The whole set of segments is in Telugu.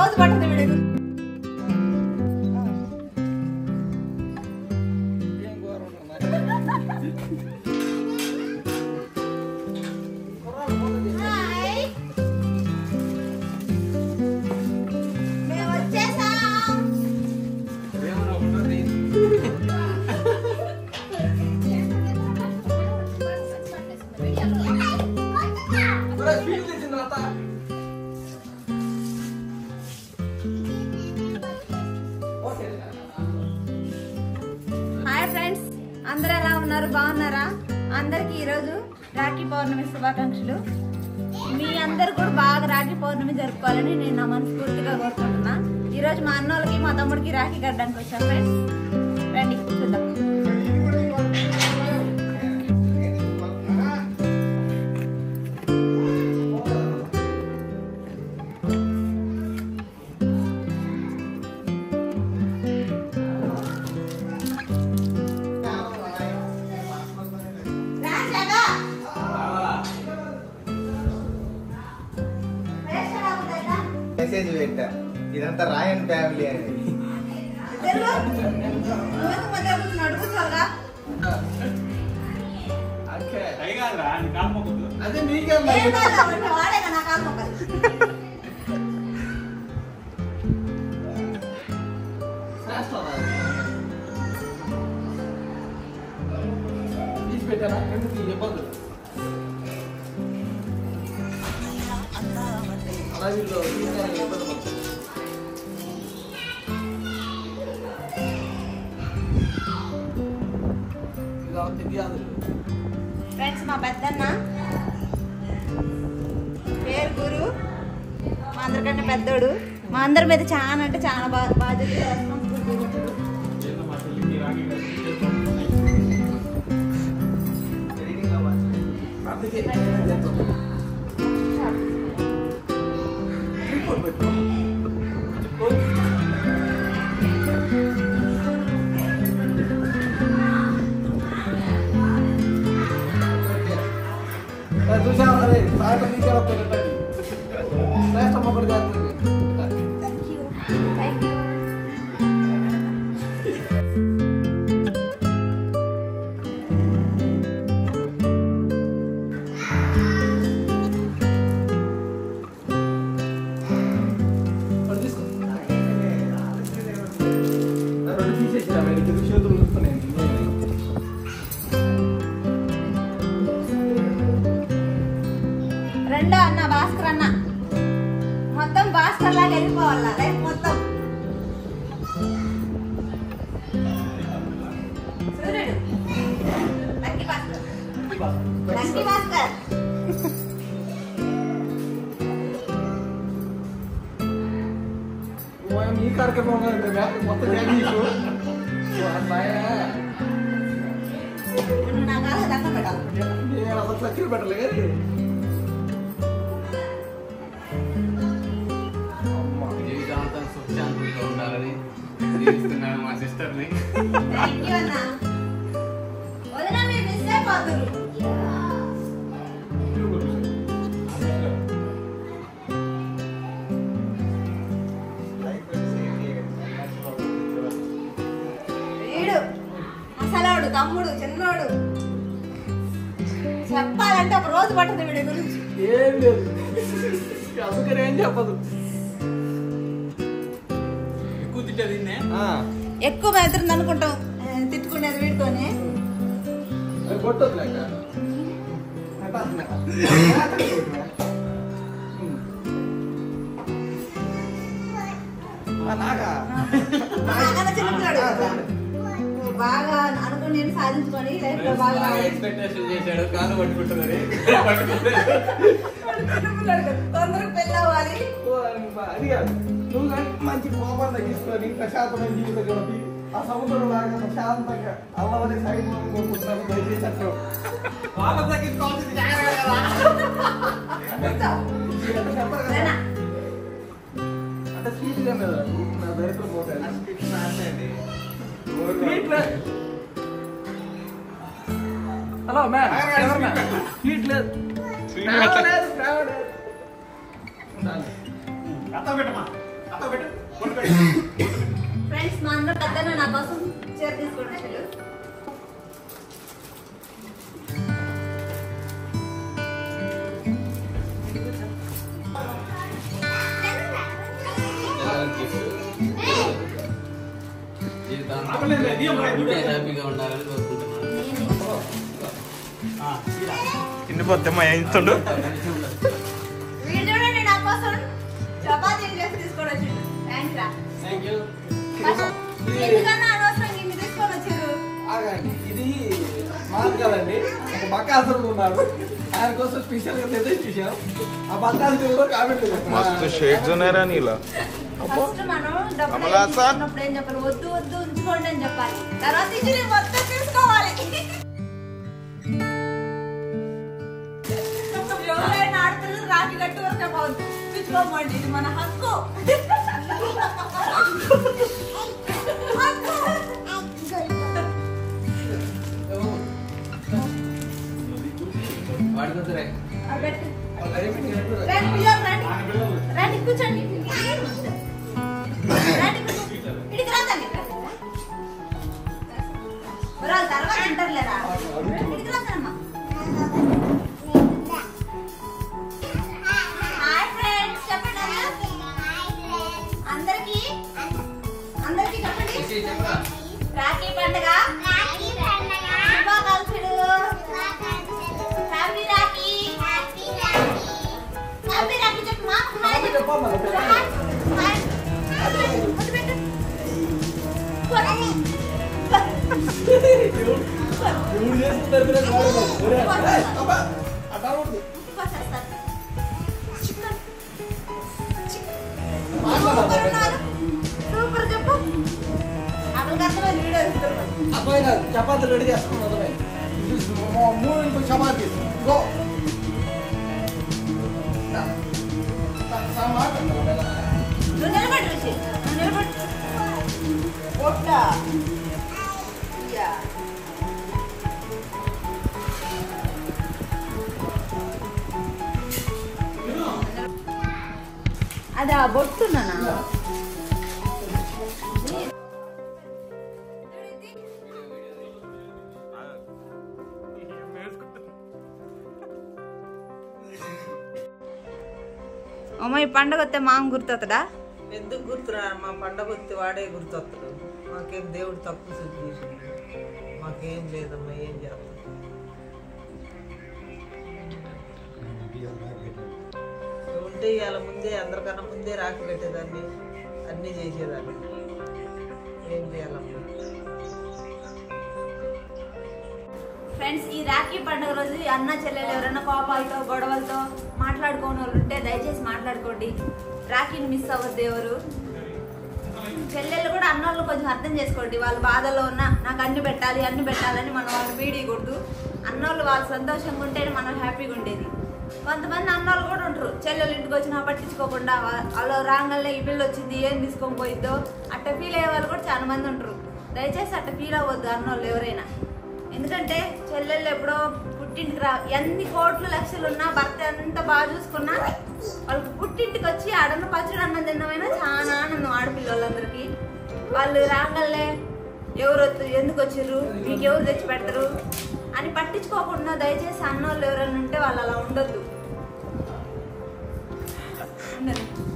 రోజు పడుతుంది వీడు. హాయ్ ఫ్రెండ్స్, అందరూ ఎలా ఉన్నారు? బాగున్నారా? అందరికి ఈరోజు రాఖీ పౌర్ణమి శుభాకాంక్షలు. మీ అందరు కూడా బాగా రాఖీ పౌర్ణమి జరుపుకోవాలని నేను నా మనస్ఫూర్తిగా కోరుకుంటున్నా. ఈరోజు మా అన్నోళ్ళకి మా తమ్ముడికి రాఖీ కట్టడానికి వచ్చాం ఫ్రెండ్స్. రండి చూద్దాం. మెసేజ్ పెట్టా, ఇదంతా రాయన్ ఫ్యామిలీ అని. అదే మీకే తీసి పెట్టారా? ఎందుకు ఇబ్బందులు ఫ్రెండ్స్, మా పెద్దన్న పేరు గురు, మా అందరికంటే పెద్దోడు. మా అందరి మీద చాలా అంటే చాలా బాధ్యత. రెండో అన్న భాస్కర్ అన్న మొత్తం భాస్కర్ లాగా వెళ్ళిపోవాల లైఫ్ మొత్తం. సూర్యుడు లక్కీ భాస్కర్, లక్కీ భాస్కర్. ఈ కార్యక్రమం మొత్తం నాకు అలా దక్క పెట్టాలి. లక్కీలు పెట్టలే కానీ ఉండాలని మా సిస్టర్ని. వదినా మీరు మిస్ అయిపోతున్నారు. వీడు అసలోడు తమ్ముడు చిన్నోడు. చెప్పాలంటే ఒక రోజు పడుతుంది వీడి గురించి. ఏం లేదు, అందుకని ఏం చెప్పదు. ఎక్కువ తిట్టది ఎక్కువ బెదిరింది అనుకుంటాం, తిట్టుకునేది వీడితోనే. బాగా అనుకుని నేను సాధించుకొని లైఫ్ లో బాగా ఎక్స్పెక్టేషన్ చేశాడు. కాదు పట్టుకుంటున్నారు, తొందరగా పెళ్ళి అవ్వాలి. అది కాదు, నువ్వు కానీ మంచి కోపం తగ్గించుకొని ప్రశాంతమైన జీవితం గడిపి ఆ సముద్రం లాగా ప్రశాంతంగా అల్లవని సైడ్ కోరుకుంటున్నాను. దయచేసి అట్లా కోపం తగ్గించుకోవాల్సింది అంటే స్వీట్ గా మీద నా దరిద్రం పోతాయి. హలో మ్యామ్, స్వీట్ లేదు, ప్రేమ లేదు, ప్రేమ లేదు. అత్త పెట్టమా ఫ్రెండ్స్ మా అందరూ పెద్దలు నా కోసం చీర తీసుకోండి అసలు. హ్యాపీగా ఉండాలని కోరుకుంటున్నాను. తిండిపోతే మా ఇంతుండు వీడు చూడండి నా కోసం చపాతీలు చేసి తీసుకొని వచ్చాడు. థ్యాంక్స్ రా. ఎందుకన్నా అనవసరంగా ఇన్ని తీసుకొని వచ్చారు. ఇది మాకు కదండి ఒక బక్కాసురుడు ఉన్నారు ఆయన కోసం స్పెషల్ గా తెచ్చేసాం ఆ బక్కాసురుడు కూడా కామెంట్ మస్తు షేడ్స్ ఉన్నారా నీలా ఫస్ట్ మనం డబ్బులు కమలా సార్. తీసుకున్నప్పుడు ఏం చెప్పాలి, వద్దు వద్దు ఉంచుకోండి అని చెప్పాలి. తర్వాత ఇచ్చి నేను మొత్తం తీసుకోవాలి. ఎవరైనా ఆడపిల్లలు రాఖీ కట్టి వరకే పోవద్దు, తీసుకోమండి. ఇది మన హక్కు. వాడుకోతురే రండి పిల్లలు, రండి రండి కూర్చోండి. రండి ఇడికి రాదండి. వాళ్ళు తర్వాత తింటారులేరా. ఇడికి రాదమ్మా. హాయ్ ఫ్రెండ్స్ చెప్పండి. అందరికి అందరికి చెప్పండి. రాఖీ పండుగ శుభాకాంక్షలు. హ్యాపీ రాఖీ. హ్యాపీ రాఖీ చెప్పమ్మా. సూపర్ చెప్పు. అప్పుడు అర్థమైంది వీడియో ఇస్తున్నారు. అబ్బాయి చపాతీలు రెడీ చేసుకున్నాం మూడు చపాతీ గో నువ్వు నిలబడి రుచి, నువ్వు నిలబడి పొట్ట. అదా బొట్టున్నానా? అమ్మ ఈ పండుగ వస్తే మామ గుర్తొస్తుందా? ఎందుకు గుర్తురా? మా పండగ వస్తే వాడే గుర్తొస్తాడు. మాకేం దేవుడు తప్పు చూసిండు, మాకేం లేదమ్మా. ఏం చేస్తాం? ఉంటే ఇవాళ ముందే అందరికన్నా ముందే రాఖీ పెట్టేదాన్ని, అన్నీ చేసేదాన్ని. ఏం చేయాలమ్మా? ఫ్రెండ్స్ ఈ రాఖీ పండుగ రోజు అన్న చెల్లెలు ఎవరైనా కోపాలతో గొడవలతో మాట్లాడుకోని వాళ్ళు ఉంటే దయచేసి మాట్లాడుకోండి. రాఖీని మిస్ అవ్వద్దు ఎవరు. చెల్లెళ్ళు కూడా అన్నోళ్ళు కొంచెం అర్థం చేసుకోండి. వాళ్ళ బాధలో ఉన్న నాకు అన్ని పెట్టాలని మనం వాళ్ళు పీడియకూడదు. అన్నోళ్ళు వాళ్ళు సంతోషంగా ఉంటేనే మనం హ్యాపీగా ఉండేది. కొంతమంది అన్నోళ్ళు కూడా ఉంటారు, చెల్లెలు ఇంటికి వచ్చినా పట్టించుకోకుండా వాళ్ళు రాగానే ఈ పిల్ల వచ్చింది ఏం తీసుకొని పోయిద్దో అట్ట ఫీల్ అయ్యే వాళ్ళు కూడా చాలా మంది ఉంటారు. దయచేసి అట్ట ఫీల్ అవ్వద్దు అన్నోళ్ళు ఎవరైనా. ఎందుకంటే చెల్లెళ్ళు ఎప్పుడో పుట్టింటికి ఎన్ని కోట్లు లక్షలు ఉన్నా భర్త ఎంత బాగా చూసుకున్నా వాళ్ళకి పుట్టింటికి వచ్చి ఆడన్న పచ్చడి అన్నం తిన్నమైనా చాలా ఆనందం ఆడపిల్లలందరికీ. వాళ్ళు రాగలే ఎవరు ఎందుకు వచ్చిర్రు, మీకు ఎవరు తెచ్చి పెడతారు అని పట్టించుకోకుండా దయచేసి అన్నోళ్ళు ఎవరైనా ఉంటే వాళ్ళు అలా ఉండొద్దు.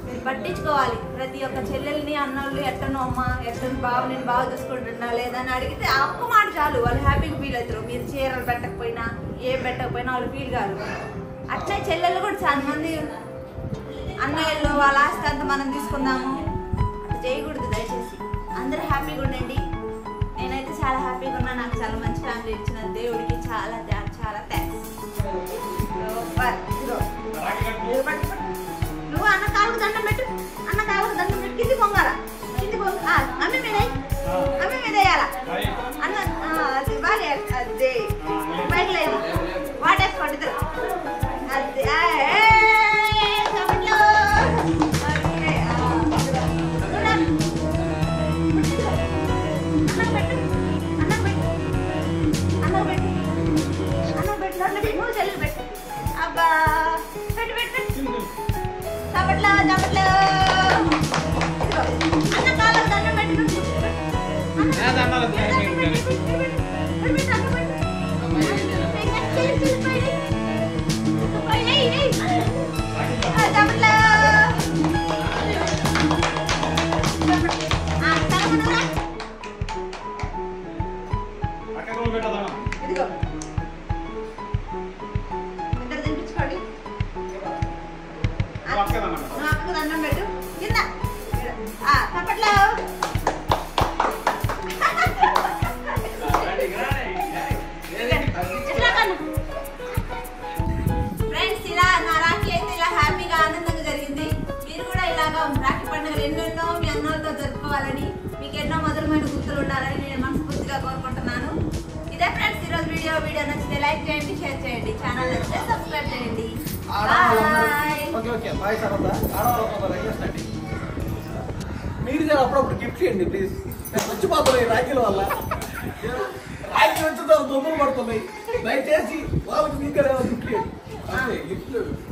మీరు పట్టించుకోవాలి. ప్రతి ఒక్క చెల్లెల్ని అన్నోళ్ళు ఎట్టనో అమ్మ ఎట్టను బావ నేను బాగా చూసుకుంటున్నా లేదని అడిగితే ఆ ఒక్క మాట చాలు, వాళ్ళు హ్యాపీగా ఫీల్ అవుతారు. మీరు చీరలు పెట్టకపోయినా ఏం పెట్టకపోయినా వాళ్ళు ఫీల్ కాదు. అట్లే చెల్లెళ్ళు కూడా చాలా మంది అన్నయ్యలు వాళ్ళ ఆస్తి అంతా మనం తీసుకుందాము అట్లా చేయకూడదు. దయచేసి అందరూ హ్యాపీగా ఉండండి. నేనైతే చాలా హ్యాపీగా ఉన్నా. నాకు చాలా మంచి ఫ్యామిలీ ఇచ్చిన దేవుడికి చాలా చాలా థ్యాంక్స్. నువ్వు అన్న కాళ్ళకు దండం పెట్టు, అన్న కాళ్ళకు దండం పెట్టు. కింది పొంగాల, కింది పొంగ అమ్మ మీద వేయాలా అన్న. అది బాగా అదే బయట లేదు వాటేసుకోండి ఇద్దరు. అదే నువ్వు చెల్లి పెట్టు. అబ్బా పెట్టు పెట్టు చప్పట్లో చప్పట్లో. దండం పెట్టు కింద తప్పట్లో ఫ్రెండ్స్ ఇలా నా రాఖీ అయితే ఇలా హ్యాపీగా ఆనందంగా జరిగింది. మీరు కూడా ఇలాగా రాఖీ పండుగలు ఎన్నెన్నో మీ అన్నలతో జరుపుకోవాలని, మీకు ఎన్నో మధురమైన గుర్తులు ఉండాలని నేను మనస్ఫూర్తిగా కోరుకుంటున్నాను. ఇదే ఫ్రెండ్స్ ఈరోజు వీడియో నచ్చితే లైక్ చేయండి, షేర్ చేయండి, ఛానల్ నచ్చితే సబ్స్క్రైబ్ చేయండి. మీరు అప్పుడప్పుడు గిఫ్ట్ చేయండి ప్లీజ్. వచ్చిపోతున్నాయి రాఖీల వల్ల, రాఖీ వచ్చిన దొంగలు పడుతున్నాయి. దయచేసి వాళ్ళకి మీకు గిఫ్ట్ చేయండి.